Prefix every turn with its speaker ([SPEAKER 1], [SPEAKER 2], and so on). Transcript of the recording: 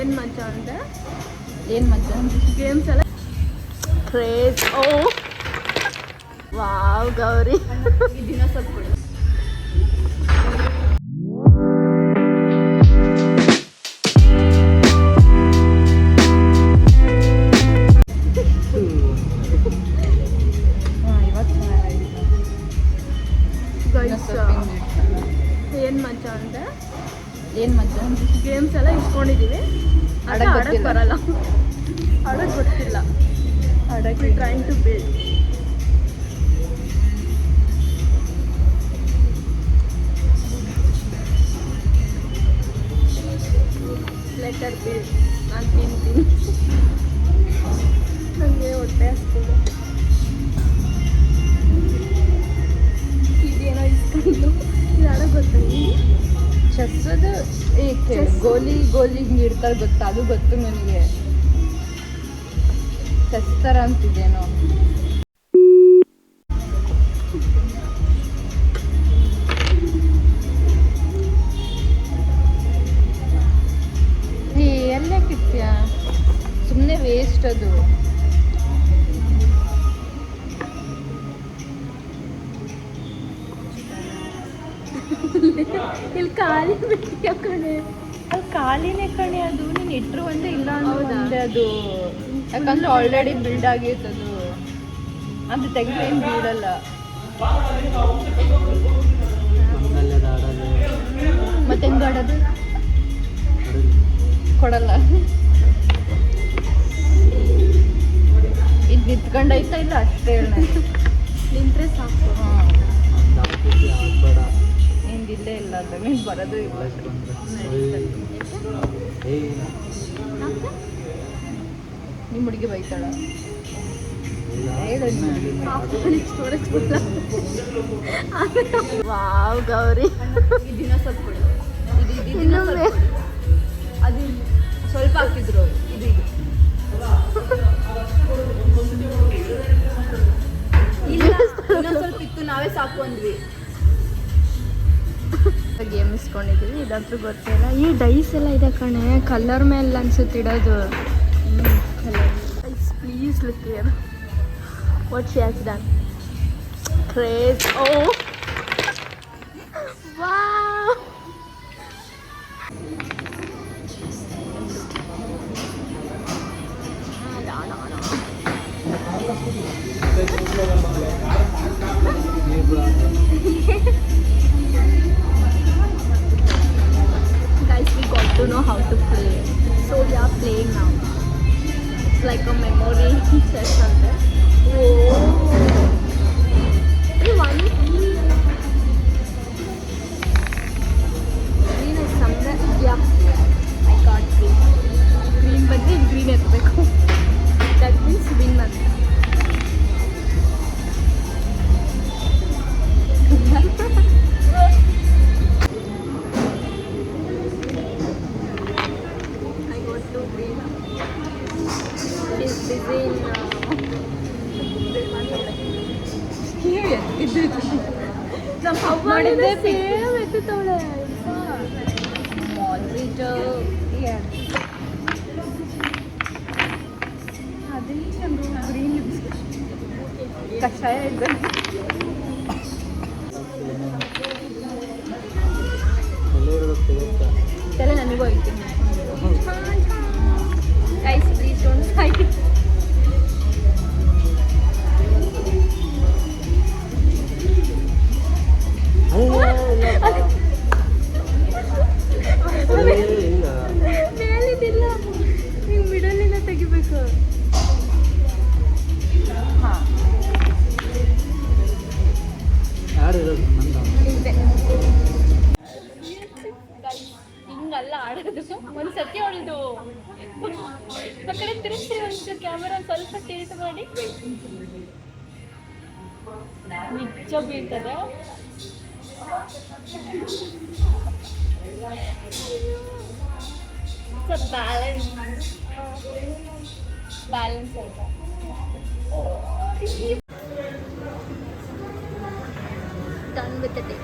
[SPEAKER 1] ಏನು ಮಜಾ ಅಂದರೆ
[SPEAKER 2] ಏನು ಮಜಾ
[SPEAKER 1] ಗೇಮ್ಸ್ ಎಲ್ಲ ಕ್ರೇಜ್. ಓ ವಾವ್ ಗೌರಿ
[SPEAKER 2] ಈ ದಿನ ಸ್ವಲ್ಪ ಕೊಡು.
[SPEAKER 1] ಏನು ಮಜಾ ಅಂದರೆ
[SPEAKER 2] ಏನು ಮಜಾ
[SPEAKER 1] ಗೇಮ್ಸ್ ಎಲ್ಲ ಇಟ್ಕೊಂಡಿದ್ದೀವಿ. ಆಡಕ್ಕೆ ಬರಲ್ಲ, ಆಡಕ್ಕೆ ಗೊತ್ತಿಲ್ಲ. ಆಡಕ್ಕೆ train to build. Letter build. ನಾನು ತಿಂತೀನಿ, ನನಗೆ ಹೊಟ್ಟೆ ಹಸ್ತಿದೆ. ಇದೇನೋ ಇಸ್ಕೊಂಡು ಇದು ಆಡಕ್ಕೆ ಗೊತ್ತಾಗಿ
[SPEAKER 2] ಚೆಸ್ಸದು ಏಕೆ ಗೋಲಿ ಹಿಂಗೆ ಇಡ್ತಾರೆ ಗೊತ್ತಾ? ಅದು ಗೊತ್ತು ನನಗೆ. ಚೆಸ್ ಥರ ಅಂತಿದ್ದೇನೋ. ಎಲ್ಲೇ ಕಿತ್ತೀಯ? ಸುಮ್ಮನೆ ವೇಸ್ಟ್ ಅದು.
[SPEAKER 1] ಇಲ್ಲಿ ಖಾಲಿ ಬಿಟ್ಟಿಯ ಕಣೆ.
[SPEAKER 2] ಅದು ಖಾಲಿನೇ ಕಣೆ. ಅದು ನೀನು ಇಟ್ಟರು ಒಂದೇ ಇಲ್ಲ ಅಂದ್ರೆ ಅದು ಯಾಕಂದ್ರೆ ಆಲ್ರೆಡಿ ಬಿಲ್ಡ್ ಆಗಿರ್ತದು. ಅದು ತೆಗೆದು ಏನು ಬೀಳಲ್ಲ. ಮತ್ತೆ ಹೆಂಗೆ ಆಡೋದು? ಕೊಡಲ್ಲ. ಇದು ನಿಂತ್ಕೊಂಡೈತಾ ಇಲ್ಲ ಅಷ್ಟೇ ಹೇಳ.
[SPEAKER 1] ನಿಂತ್ರೆ ಸಾಕು.
[SPEAKER 2] ನಿಂದಿಲ್ಲೇ ಇಲ್ಲ ಅಂದ್ರೆ ನೀನು ಬರೋದು ಇಲ್ಲ. ನಿಮ್ಮ ಹುಡುಗಿ ಬೈತಾಳ? ಹೇಳು.
[SPEAKER 1] ವಾವ್ ಗೌರಿ
[SPEAKER 2] ಈ ದಿನ ಸ್ವಲ್ಪ ಕೊಡು. ಇದು ಅದು ಸ್ವಲ್ಪ ಹಾಕಿದ್ರು. ಇದು ಇಲ್ಲ, ಸ್ವಲ್ಪ ಇತ್ತು, ನಾವೇ ಸಾಕು ಅಂದ್ವಿ.
[SPEAKER 1] ಗೇಮ್ ಇಸ್ಕೊಂಡಿದ್ದೀವಿ. ಇದಂತೂ ಗೊತ್ತಿಲ್ಲ. ಈ ಡೈಸ್ ಎಲ್ಲ ಇದೆ ಕಣೆ, ಕಲರ್ ಮೇಲೆ ಅನ್ಸುತ್ತೆ ಇಡೋದು. Please look here what she has done. Craze. Oh wow. Guys, we got to know how to play, so we are playing now. It's like a memory session there. Oh, you want it? Green is somewhere. Yeah, I got green. Green ಬಂದ್ರೆ green ಎತ್ತಬೇಕು. That means win ಅಂತ.
[SPEAKER 2] ಮಾಡಿದ್ದೆ
[SPEAKER 1] same ಎತ್ತುತ್ತವಳೆ.
[SPEAKER 2] Green ಕಷಾಯ ಇದೆ. ತಲೆ ನನಗೂ ಐತಿ.
[SPEAKER 1] Guys, please don't fight. ಮೇಲಿದಿಲ್ಲ, ನೀವು ಮಿಡಲಿಂದ ತೆಗಿಬೇಕು. ಹಿಂಗಲ್ಲ ಆಡೋದು. ಒಂದು ಸತಿ ಹೊಡೆದು ಆ ಕಡೆ ತಿರುಗಿಸ್ರಿ. ಒಂದು ಕ್ಯಾಮರಾ ಸ್ವಲ್ಪ ಟೇಟ್ ಮಾಡಿ. ನಿಜ ಬೀಳ್ತದೆ. ಬ್ಯಾಲೆನ್ಸ್ ಅಂತ done with the day.